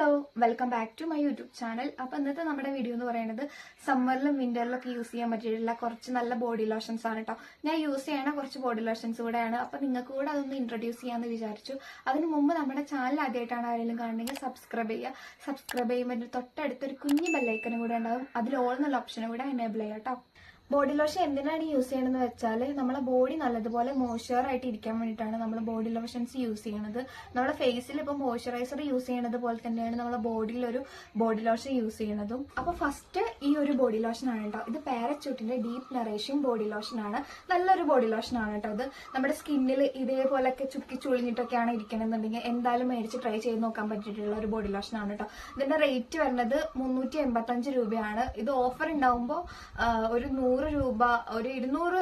Hello, welcome back to my YouTube channel. അപ്പൊ ഇന്നത്തെ നമ്മുടെ വീഡിയോ എന്ന് പറയുന്നത് സമ്മറിലും വിന്ററിലൊക്കെ യൂസ് ചെയ്യാൻ പറ്റിയിട്ടുള്ള കുറച്ച് നല്ല ബോഡി ലോഷൻസ് ആണ് കേട്ടോ. ഞാൻ യൂസ് ചെയ്യണ കുറച്ച് ബോഡി ലോഷൻസ് കൂടെയാണ്. അപ്പൊ നിങ്ങൾക്ക് കൂടെ അതൊന്ന് ഇൻട്രൊഡ്യൂസ് ചെയ്യാന്ന് വിചാരിച്ചു. അതിന് മുമ്പ് നമ്മുടെ ചാനൽ ആദ്യമായിട്ടാണ് ആരെങ്കിലും കാണണമെങ്കിൽ സബ്സ്ക്രൈബ് ചെയ്യുക. സബ്സ്ക്രൈബ് ചെയ്യുമ്പോൾ തൊട്ടടുത്തൊരു കുഞ്ഞു ബെല്ലൈക്കനും കൂടെ ഉണ്ടാവും. അതിൽ ഓൾ എന്നുള്ള ഓപ്ഷനും കൂടെ എനേബിൾ ചെയ്യാം കേട്ടോ. ബോഡി ലോഷൻ എന്തിനാണ് യൂസ് ചെയ്യണമെന്ന് വെച്ചാൽ നമ്മളെ ബോഡി നല്ലതുപോലെ മോയ്സ്ചർ ആയിട്ട് ഇരിക്കാൻ വേണ്ടിയിട്ടാണ് നമ്മൾ ബോഡി ലോഷൻസ് യൂസ് ചെയ്യുന്നത്. നമ്മുടെ ഫേസിൽ ഇപ്പൊ മോയ്സ്ചറൈസർ യൂസ് ചെയ്യുന്നത് പോലെ തന്നെയാണ് നമ്മളെ ബോഡിയിൽ ഒരു ബോഡി ലോഷൻ യൂസ് ചെയ്യുന്നതും. അപ്പൊ ഫസ്റ്റ് ഈ ഒരു ബോഡി ലോഷൻ ആണ് കേട്ടോ. ഇത് പാരച്യൂട്ടിന്റെ ഡീപ്പ് നറേഷിംഗ് ബോഡി ലോഷൻ ആണ്. നല്ലൊരു ബോഡി ലോഷൻ ആണ് കേട്ടോ. ഇത് നമ്മുടെ സ്കിന്നിൽ ഇതേപോലൊക്കെ ചുക്കി ചുളിഞ്ഞിട്ടൊക്കെയാണ് ഇരിക്കണമെന്നുണ്ടെങ്കിൽ എന്തായാലും മേടിച്ച് ട്രൈ ചെയ്ത് നോക്കാൻ പറ്റിയിട്ടുള്ള ഒരു ബോഡി ലോഷൻ ആണ് കേട്ടോ. ഇതിന്റെ റേറ്റ് വരുന്നത് 385 രൂപയാണ്. ഇത് ഓഫർ ഉണ്ടാവുമ്പോൾ ഒരു 100 രൂപ, ഒരു 200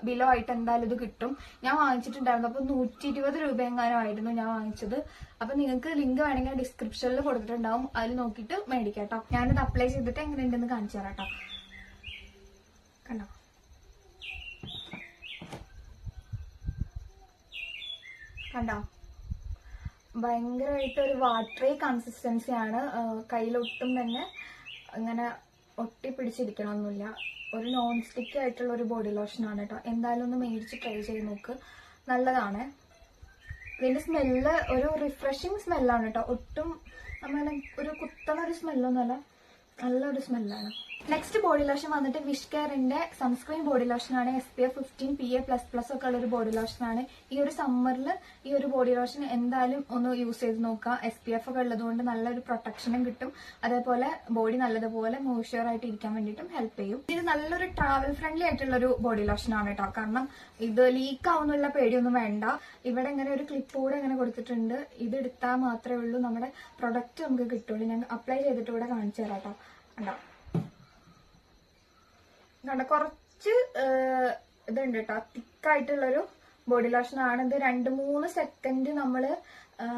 ബിലോ ആയിട്ട് എന്തായാലും ഇത് കിട്ടും. ഞാൻ വാങ്ങിച്ചിട്ടുണ്ടായിരുന്നു. അപ്പൊ 120 രൂപ എങ്ങാനും ആയിരുന്നു ഞാൻ വാങ്ങിച്ചത്. അപ്പൊ നിങ്ങൾക്ക് ലിങ്ക് വേണമെങ്കിൽ ഡിസ്ക്രിപ്ഷനിൽ കൊടുത്തിട്ടുണ്ടാവും, അതിൽ നോക്കിയിട്ട് മേടിക്കാം കേട്ടോ. ഞാനിത് അപ്ലൈ ചെയ്തിട്ട് എങ്ങനെയുണ്ടെന്ന് കാണിച്ചു തരാം കേട്ടോ. കണ്ടോ, കണ്ടോ, ഭയങ്കരമായിട്ട് ഒരു വാട്ടറി കൺസിസ്റ്റൻസി ആണ്. കയ്യിലൊട്ടും തന്നെ അങ്ങനെ ഒട്ടിപ്പിടിച്ചിരിക്കണമൊന്നുമില്ല. ഒരു നോൺ സ്റ്റിക്കി ആയിട്ടുള്ള ഒരു ബോഡി ലോഷൻ ആണ് കേട്ടോ. എന്തായാലും ഒന്ന് മേടിച്ച് ട്രൈ ചെയ്ത് നോക്ക്, നല്ലതാണ്. ഇതിന്റെ സ്മെല്ല് ഒരു റിഫ്രഷിങ് സ്മെല്ലാണ് കേട്ടോ. ഒട്ടും നമ്മളെ ഒരു കുത്തണ ഒരു സ്മെല്ലൊന്നുമല്ല, നല്ലൊരു സ്മെല്ലാണ്. നെക്സ്റ്റ് ബോഡി ലോഷൻ വന്നിട്ട് വിഷ് കെയറിന്റെ സൺസ്ക്രീൻ ബോഡി ലോഷനാണ്. SPF 15 PA++ ഒക്കെ ഉള്ള ഒരു ബോഡി ലോഷനാണ്. ഈ ഒരു സമ്മറിൽ ഈ ഒരു ബോഡി ലോഷൻ എന്തായാലും ഒന്ന് യൂസ് ചെയ്ത് നോക്കാം. SPF ഒക്കെ ഉള്ളതുകൊണ്ട് നല്ലൊരു പ്രൊട്ടക്ഷനും കിട്ടും. അതേപോലെ ബോഡി നല്ലതുപോലെ മോയ്സ്ചർ ആയിട്ട് ഇരിക്കാൻ വേണ്ടിയിട്ടും ഹെൽപ്പ് ചെയ്യും. ഇത് നല്ലൊരു ട്രാവൽ ഫ്രണ്ട്ലി ആയിട്ടുള്ള ഒരു ബോഡി ലോഷനാണ് കേട്ടോ. കാരണം ഇത് ലീക്ക് ആവുന്നുള്ള പേടിയൊന്നും വേണ്ട. ഇവിടെ ഇങ്ങനെ ഒരു ക്ലിപ്പ് കൂടെ ഇങ്ങനെ കൊടുത്തിട്ടുണ്ട്. ഇത് എടുത്താൽ മാത്രമേ ഉള്ളൂ നമ്മുടെ പ്രൊഡക്റ്റ് നമുക്ക് കിട്ടുള്ളൂ. ഞാൻ അപ്ലൈ ചെയ്തിട്ട് കൂടെ കാണിച്ചു തരാം കേട്ടോ. കണ്ടോ, കണ്ട കുറച്ച് ഇതുണ്ട് കേട്ടോ. തിക്കായിട്ടുള്ളൊരു ബോഡി ലോഷൻ ആണ് ഇത്. 2-3 സെക്കൻഡ് നമ്മള്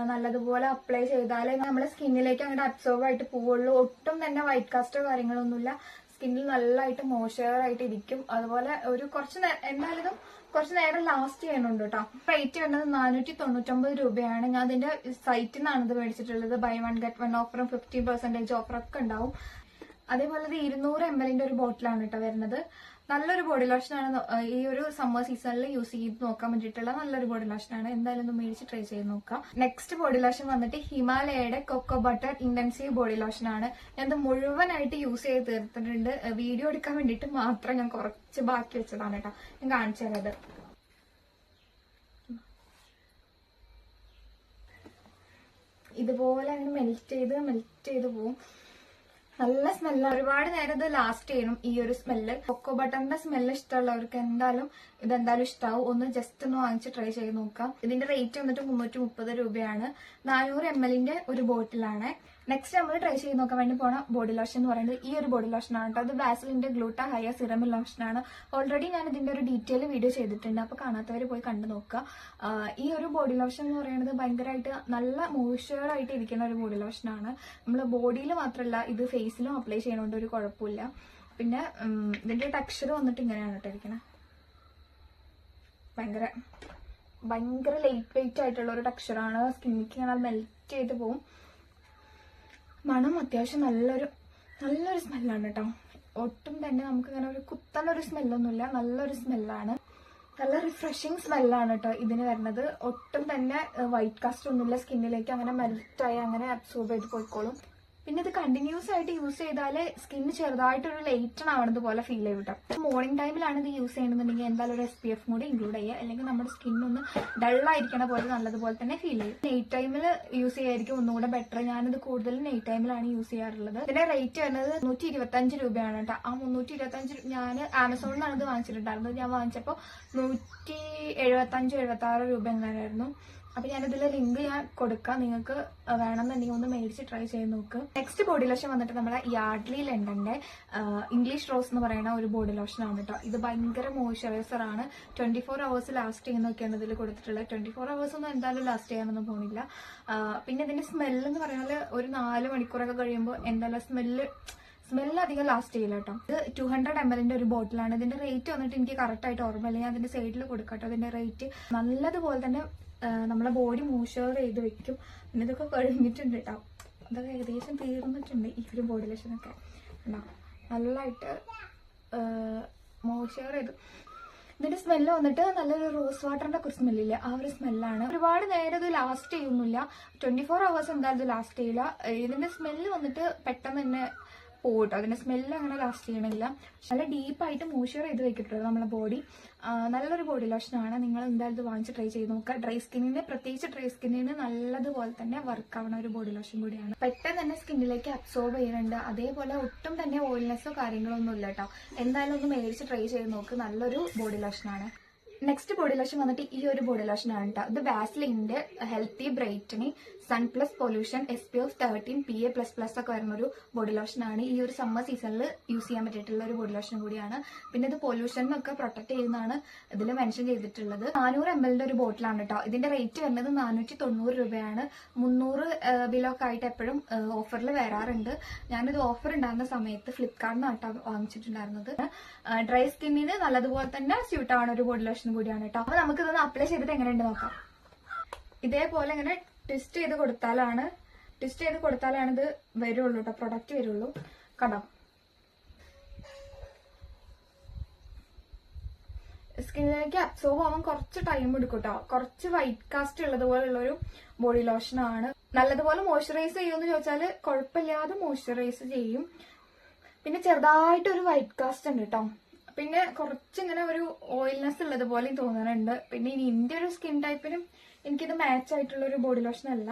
നല്ലതുപോലെ അപ്ലൈ ചെയ്താലേ നമ്മുടെ സ്കിന്നിലേക്ക് അങ്ങോട്ട് അബ്സോർബ് ആയിട്ട് പോവുള്ളൂ. ഒട്ടും തന്നെ വൈറ്റ് കാസ്റ്റോ കാര്യങ്ങളൊന്നുമില്ല. സ്കിന്നിൽ നല്ലതായിട്ട് മോയ്സ്ചർ ആയിട്ട് ഇരിക്കും. അതുപോലെ ഒരു എന്തായാലും കുറച്ച് നേരം ലാസ്റ്റ് ചെയ്യണുണ്ട് കേട്ടോ. റേറ്റ് വരുന്നത് 499 രൂപയാണ്. ഞാൻ ഇതിന്റെ സൈറ്റിൽ നിന്നാണ് ഇത് മേടിച്ചിട്ടുള്ളത്. ബൈ 1 ഗെറ്റ് 1 ഓഫറും 50% ഓഫറൊക്കെ ഉണ്ടാവും. അതേപോലെ 200 ml ഒരു ബോട്ടിലാണ് കേട്ടോ വരുന്നത്. നല്ലൊരു ബോഡി ലോഷനാണ്. ഈ ഒരു സമ്മർ സീസണിൽ യൂസ് ചെയ്ത് നോക്കാൻ വേണ്ടിയിട്ടുള്ള നല്ലൊരു ബോഡി ലോഷനാണ്. എന്തായാലും ഒന്ന് മേടിച്ച് ട്രൈ ചെയ്ത് നോക്കാം. നെക്സ്റ്റ് ബോഡി ലോഷൻ വന്നിട്ട് ഹിമാലയയുടെ കൊക്കോ ബട്ടർ ഇന്റൻസീവ് ബോഡി ലോഷനാണ്. ഞാൻ ഇത് മുഴുവനായിട്ട് യൂസ് ചെയ്ത് തീർത്തിട്ടുണ്ട്. വീഡിയോ എടുക്കാൻ വേണ്ടിയിട്ട് മാത്രം ഞാൻ കുറച്ച് ബാക്കി വെച്ചതാണ് കേട്ടോ. ഞാൻ കാണിച്ചു തരാത്. ഇതുപോലെ അങ്ങനെ മെൽറ്റ് ചെയ്ത് പോവും. നല്ല സ്മെല്ല്. ഒരുപാട് നേരം ഇത് ലാസ്റ്റ് ചെയ്യണം ഈ ഒരു സ്മെല്ല്. കൊക്കോ ബട്ടറിന്റെ സ്മെല്ല് ഇഷ്ടമുള്ളവർക്ക് ഇതെന്തായാലും ഇഷ്ടാവും. ഒന്ന് ജസ്റ്റ് ഒന്ന് വാങ്ങിച്ച് ട്രൈ ചെയ്ത് നോക്കാം. ഇതിന്റെ റേറ്റ് വന്നിട്ട് 330 രൂപയാണ്. 400 ml ഒരു ബോട്ടിലാണ്. നെക്സ്റ്റ് നമ്മൾ ട്രൈ ചെയ്ത് നോക്കാൻ വേണ്ടി പോണ ബോഡി ലോഷൻ എന്ന് പറയുന്നത് ഈ ഒരു ബോഡി ലോഷൻ ആണ് കേട്ടോ. അത് വാസലിന്റെ ഗ്ലൂട്ടാ ഹൈയ സിറം ലോഷനാണ്. ഓൾറെഡി ഞാൻ ഇതിന്റെ ഒരു ഡീറ്റെയിൽ വീഡിയോ ചെയ്തിട്ടുണ്ട്. അപ്പൊ കാണാത്തവർ പോയി കണ്ടു നോക്കുക. ഈ ഒരു ബോഡി ലോഷൻ എന്ന് പറയുന്നത് ഭയങ്കരമായിട്ട് നല്ല മോയ്സ്ചർ ആയിട്ട് ഇരിക്കുന്ന ഒരു ബോഡി ലോഷനാണ്. നമ്മൾ ബോഡിയിൽ മാത്രമല്ല, ഇത് ഫേസിലും അപ്ലൈ ചെയ്യുന്നതുകൊണ്ട് ഒരു കുഴപ്പമില്ല. പിന്നെ ഇതിന്റെ ടെക്സ്ചർ വന്നിട്ട് ഇങ്ങനെയാണ് കേട്ടോ ഇരിക്കണേ. ഭയങ്കര ലൈറ്റ് വെയിറ്റ് ആയിട്ടുള്ള ഒരു ടെക്സ്ചറാണ്. സ്കിന്നിക്ക് ഇങ്ങനെ മെൽറ്റ് ചെയ്ത് പോവും. മണം അത്യാവശ്യം നല്ലൊരു സ്മെല്ലാണ് കേട്ടോ. ഒട്ടും തന്നെ നമുക്ക് ഇങ്ങനെ ഒരു കുത്തനൊരു സ്മെല്ലൊന്നുമില്ല, നല്ലൊരു സ്മെല്ലാണ്. നല്ല റിഫ്രഷിങ് സ്മെല്ലാണ് കേട്ടോ ഇതിന് വരുന്നത്. ഒട്ടും തന്നെ വൈറ്റ് കാസ്റ്റ് ഒന്നുമില്ല. സ്കിന്നിലേക്ക് അങ്ങനെ മെൽറ്റായി അങ്ങനെ അബ്സോർബ് ചെയ്ത് പോയിക്കോളും. പിന്നെ ഇത് കണ്ടിന്യൂസ് ആയിട്ട് യൂസ് ചെയ്താലേ സ്കിന്ന് ചെറുതായിട്ടൊരു ലൈറ്റൺ ആവണത് പോലെ ഫീൽ ചെയ്യും കേട്ടോ. മോർണിംഗ് ടൈമിലാണ് ഇത് യൂസ് ചെയ്യണമെന്നുണ്ടെങ്കിൽ എന്തായാലും ഒരു SPF കൂടി ഇൻക്ലൂഡ് ചെയ്യുക. അല്ലെങ്കിൽ നമ്മുടെ സ്കിന്നൊന്ന് ഡള്ളായിരിക്കണ പോലെ നല്ലതുപോലെ തന്നെ ഫീൽ ചെയ്യും. നൈറ്റ് ടൈമിൽ യൂസ് ചെയ്യായിരിക്കും ഒന്നും കൂടെ ബെറ്റർ. ഞാനിത് കൂടുതലും നൈറ്റ് ടൈമിലാണ് യൂസ് ചെയ്യാറുള്ളത്. ഇതിന്റെ റേറ്റ് വരുന്നത് 325 രൂപയാണ് കേട്ടോ. ആ 325 ഞാൻ ആമസോണിൽ നിന്നാണ് ഇത് വാങ്ങിച്ചിട്ടുണ്ടായിരുന്നത്. ഞാൻ വാങ്ങിച്ചപ്പോൾ 175-76 രൂപ എങ്ങനെയായിരുന്നു. അപ്പൊ ഞാനിതിലെ ലിങ്ക് ഞാൻ കൊടുക്കാം. നിങ്ങൾക്ക് വേണമെന്നുണ്ടെങ്കിൽ ഒന്ന് മേടിച്ച് ട്രൈ ചെയ്ത് നോക്ക്. നെക്സ്റ്റ് ബോഡി ലോഷൻ വന്നിട്ട് നമ്മുടെ യാർഡ്ലി ലണ്ടന്റെ ഇംഗ്ലീഷ് റോസ് എന്ന് പറയുന്ന ഒരു ബോഡി ലോഷൻ ആണ് കേട്ടോ. ഇത് ഭയങ്കര മോയ്സ്ചറൈസർ ആണ്. 24 hours ലാസ്റ്റ് ചെയ്യുന്നൊക്കെയാണ് ഇതിൽ കൊടുത്തിട്ടുള്ളത്. 24 hours ഒന്നും എന്തായാലും ലാസ്റ്റ് ചെയ്യാനൊന്നും പോകുന്നില്ല. പിന്നെ ഇതിന്റെ സ്മെല്ല് എന്ന് പറഞ്ഞാൽ ഒരു 4 മണിക്കൂറൊക്കെ കഴിയുമ്പോൾ എന്തായാലും സ്മെല്ല് അധികം ലാസ്റ്റ് ചെയ്യില്ല കേട്ടോ. ഇത് 200 ml ഒരു ബോട്ടിലാണ്. ഇതിന്റെ റേറ്റ് വന്നിട്ട് എനിക്ക് കറക്റ്റ് ആയിട്ട് ഓർമ്മയില്ല. ഞാൻ അതിന്റെ സൈഡിൽ കൊടുക്കാം കേട്ടോ. ഇതിന്റെ റേറ്റ് നല്ലതുപോലെ തന്നെ നമ്മളെ ബോഡി മോയ്സ്ചർ ചെയ്ത് വെക്കും. പിന്നെ ഇതൊക്കെ കഴിഞ്ഞിട്ടുണ്ട് കേട്ടോ. ഇതൊക്കെ ഏകദേശം തീർന്നിട്ടുണ്ട് ഈ ഒരു ബോഡി ലോഷനൊക്കെ. ഉണ്ടോ, നല്ലതായിട്ട് മോയ്സ്ചർ ചെയ്തു. ഇതിന്റെ സ്മെല്ല് വന്നിട്ട് നല്ലൊരു റോസ് വാട്ടറിന്റെ ഒക്കെ സ്മെല്ലില്ല, ആ ഒരു സ്മെല്ലാണ്. ഒരുപാട് നേരം ഇത് ലാസ്റ്റ് ചെയ്യുന്നില്ല, 24 hours എന്തായാലും ഇത് ലാസ്റ്റ് ചെയ്യില്ല. ഇതിന്റെ സ്മെല്ല് വന്നിട്ട് പെട്ടെന്ന് തന്നെ പോകട്ടോ, അതിന്റെ സ്മെല്ല് അങ്ങനെ ലാസ്റ്റ് ചെയ്യണില്ല. നല്ല ഡീപ്പായിട്ട് മോയ്സ്ചർ ചെയ്ത് വെക്കിട്ടുള്ളത് നമ്മളെ ബോഡി. നല്ലൊരു ബോഡി ലോഷനാണ്, നിങ്ങൾ എന്തായാലും ഇത് വാങ്ങിച്ച് ട്രൈ ചെയ്ത് നോക്കുക. ഡ്രൈ സ്കിന്നിന്, പ്രത്യേകിച്ച് ഡ്രൈ സ്കിന്നിന് നല്ലതുപോലെ തന്നെ വർക്ക് ആവുന്ന ഒരു ബോഡി ലോഷൻ കൂടിയാണ്. പെട്ടെന്ന് തന്നെ സ്കിന്നിലേക്ക് അബ്സോർബ് ചെയ്യുന്നുണ്ട്, അതേപോലെ ഒട്ടും തന്നെ ഓയിൽനെസ്സോ കാര്യങ്ങളോ ഒന്നും ഇല്ല കേട്ടോ. എന്തായാലും ഒന്ന് മേടിച്ച് ട്രൈ ചെയ്ത് നോക്ക്, നല്ലൊരു ബോഡി ലോഷനാണ്. നെക്സ്റ്റ് ബോഡി ലോഷൻ വന്നിട്ട് ഈ ഒരു ബോഡി ലോഷൻ ആണ് കേട്ടോ. ഇത് വാസ്ലിന്റെ healthy brightening sun plus pollution SPF 13 PA++ ഒക്കെ വരുന്ന ഒരു ബോഡി ലോഷൻ ആണ്. ഈ ഒരു സമ്മർ സീസണിൽ യൂസ് ചെയ്യാൻ പറ്റിയിട്ടുള്ള ഒരു ബോഡി ലോഷൻ കൂടിയാണ്. പിന്നെ ഇത് പൊല്യൂഷനൊക്കെ പ്രൊട്ടക്ട് ചെയ്യുന്നതാണ് ഇതിൽ മെൻഷൻ ചെയ്തിട്ടുള്ളത്. 400 ml ഒരു ബോട്ടിലാണ് കേട്ടോ. ഇതിന്റെ റേറ്റ് വരുന്നത് 490 രൂപയാണ്. 300 ബിലൊക്കെ ആയിട്ട് എപ്പോഴും ഓഫറിൽ വരാറുണ്ട്. ഞാനിത് ഓഫർ ഉണ്ടാകുന്ന സമയത്ത് ഫ്ലിപ്കാർട്ടിനാട്ടോ വാങ്ങിച്ചിട്ടുണ്ടായിരുന്നത്. ഡ്രൈ സ്കിന്നിന് നല്ലതുപോലെ തന്നെ സ്യൂട്ട് ആവുന്ന ഒരു ബോഡി ലോഷൻ കൂടിയാണ് കേട്ടോ. അപ്പൊ നമുക്ക് ഇതൊന്ന് അപ്ലൈ ചെയ്തിട്ട് എങ്ങനെയുണ്ട് നോക്കാം. ഇതേപോലെ ഇങ്ങനെ ട്വിസ്റ്റ് ചെയ്ത് കൊടുത്താലാണ് ഇത് വരുള്ളൂ കേട്ടോ, പ്രൊഡക്റ്റ് വരുള്ളൂ. കണ്ടോ, സ്കിന്നിലേക്ക് അബ്സോർബ് ആവാൻ കുറച്ച് ടൈം എടുക്കും കേട്ടോ. കുറച്ച് വൈറ്റ് കാസ്റ്റ് ഉള്ളതുപോലുള്ള ഒരു ബോഡി ലോഷൻ ആണ്. നല്ലതുപോലെ മോയ്സ്ചറൈസ് ചെയ്യുമെന്ന് ചോദിച്ചാൽ കുഴപ്പമില്ലാതെ മോയ്സ്ചറൈസ് ചെയ്യും. പിന്നെ ചെറുതായിട്ട് ഒരു വൈറ്റ് കാസ്റ്റ് ഉണ്ട് കേട്ടോ. പിന്നെ കുറച്ചിങ്ങനെ ഒരു ഓയിൽനെസ് ഉള്ളതുപോലെയും തോന്നാറുണ്ട്. പിന്നെ ഇനി എന്റെ ഒരു സ്കിൻ ടൈപ്പിനും എനിക്കിത് മാച്ച് ആയിട്ടുള്ള ഒരു ബോഡി ലോഷൻ അല്ല,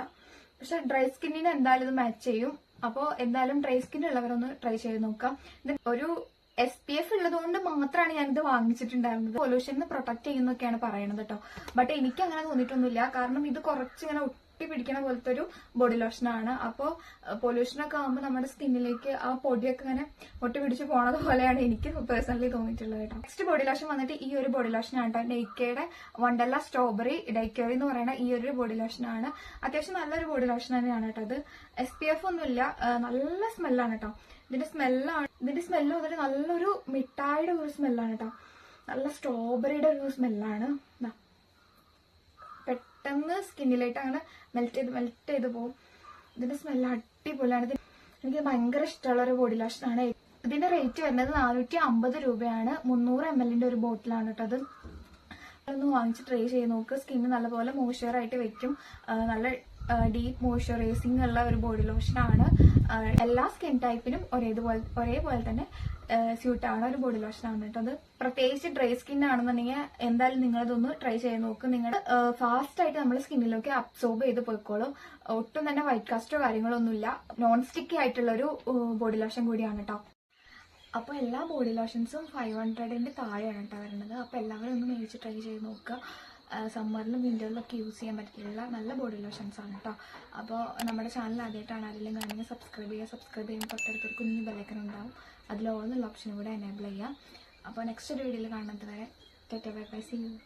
പക്ഷെ ഡ്രൈ സ്കിന്നിന് എന്തായാലും ഇത് മാച്ച് ചെയ്യും. അപ്പോൾ എന്തായാലും ഡ്രൈ സ്കിൻ ഉള്ളവരൊന്ന് ട്രൈ ചെയ്ത് നോക്കാം. ഇത് ഒരു SPF ഉള്ളതുകൊണ്ട് മാത്രമാണ് ഞാനിത് വാങ്ങിച്ചിട്ടുണ്ടായിരുന്നത്. പൊല്യൂഷന് പ്രൊട്ടക്ട് ചെയ്യുന്നൊക്കെയാണ് പറയുന്നത് കേട്ടോ. ബട്ട് എനിക്ക് അങ്ങനെ തോന്നിയിട്ടൊന്നുമില്ല, കാരണം ഇത് കുറച്ചിങ്ങനെ പിടിക്കണ പോലത്തെ ഒരു ബോഡി ലോഷനാണ്. അപ്പോൾ പൊല്യൂഷനൊക്കെ ആകുമ്പോൾ നമ്മുടെ സ്കിന്നിലേക്ക് ആ പൊടിയൊക്കെ ഇങ്ങനെ ഒട്ടി പിടിച്ച് പോണത് പോലെയാണ് എനിക്ക് പേഴ്സണലി തോന്നിയിട്ടുള്ളത് കേട്ടോ. നെക്സ്റ്റ് ബോഡി ലോഷൻ വന്നിട്ട് ഈ ഒരു ബോഡി ലോഷനാണ് കേട്ടോ. നൈക്കയുടെ വണ്ടർല സ്ട്രോബെറി ഡൈക്യൂറി എന്ന് പറയുന്ന ഈ ഒരു ബോഡി ലോഷനാണ്. അത്യാവശ്യം നല്ലൊരു ബോഡി ലോഷൻ തന്നെയാണ് കേട്ടോ. ഇത് SPF ഒന്നുമില്ല, നല്ല സ്മെല്ലാണ് കേട്ടോ. ഇതിന്റെ സ്മെല്ല് വന്നിട്ട് നല്ലൊരു മിഠായിയുടെ ഒരു സ്മെല്ലാണ് കേട്ടോ. നല്ല സ്ട്രോബെറിയുടെ ഒരു സ്മെല്ലാണ്. പെട്ടെന്ന് സ്കിന്നിലായിട്ട് അങ്ങനെ മെൽറ്റ് ചെയ്ത് പോകും. ഇതിന്റെ സ്മെല്ല് അടിപൊളിയാണ്. എനിക്ക് ഭയങ്കര ഇഷ്ടമുള്ള ഒരു ബോഡി ലോഷനാണ്. ഇതിന്റെ റേറ്റ് വരുന്നത് 450 രൂപയാണ്. 300 ml ഒരു ബോട്ടിലാണ് കേട്ടോ. അത് ഒന്ന് വാങ്ങിച്ച് ട്രൈ ചെയ്ത് നോക്ക്. സ്കിന്ന് നല്ലപോലെ മോയ്സ്ചർ ആയിട്ട് വെക്കും. നല്ല ഡീപ്പ് മോയ്സ്ചറൈസിംഗ് ഉള്ള ഒരു ബോഡി ലോഷനാണ്. എല്ലാ സ്കിൻ ടൈപ്പിനും ഒരേപോലെ തന്നെ സ്യൂട്ട് ആവുന്ന ഒരു ബോഡി ലോഷനാണ് കേട്ടോ. അത് പ്രത്യേകിച്ച് ഡ്രൈ സ്കിൻ ആണെന്നുണ്ടെങ്കിൽ എന്തായാലും നിങ്ങളിതൊന്ന് ട്രൈ ചെയ്ത് നോക്കും. നിങ്ങൾ ഫാസ്റ്റ് ആയിട്ട് നമ്മുടെ സ്കിന്നിലൊക്കെ അബ്സോർബ് ചെയ്ത് പോയിക്കോളും. ഒട്ടും തന്നെ വൈറ്റ് കാസ്റ്റോ കാര്യങ്ങളോ ഒന്നുമില്ല. നോൺ സ്റ്റിക്കി ആയിട്ടുള്ള ഒരു ബോഡി ലോഷൻ കൂടിയാണ് കേട്ടോ. അപ്പോൾ എല്ലാ ബോഡി ലോഷൻസും 500ന്റെ താഴെയാണ് കേട്ടോ വരുന്നത്. അപ്പോൾ എല്ലാവരും ഒന്ന് മേടിച്ച് ട്രൈ ചെയ്ത് നോക്കുക. സമ്മറിലും വിന്ററിലും ഒക്കെ യൂസ് ചെയ്യാൻ പറ്റിയുള്ള നല്ല ബോഡി ലോഷൻസ് ആണ് കേട്ടോ. അപ്പോൾ നമ്മുടെ ചാനൽ ആദ്യമായിട്ടാണ് ആരെങ്കിലും കാണുമെങ്കിൽ സബ്സ്ക്രൈബ് ചെയ്യുമ്പോൾ തൊട്ടടുത്തൊരു കുഞ്ഞു ബെല്ലൈക്കൺ ഉണ്ടാവും. അതിൽ ഓൾ എന്നുള്ള ഓപ്ഷനും കൂടെ എനേബിൾ ചെയ്യാം. അപ്പോൾ നെക്സ്റ്റ് ഒരു വീഡിയോയിൽ കാണുന്നത് വരെ ബൈ ബൈ, സീ യു.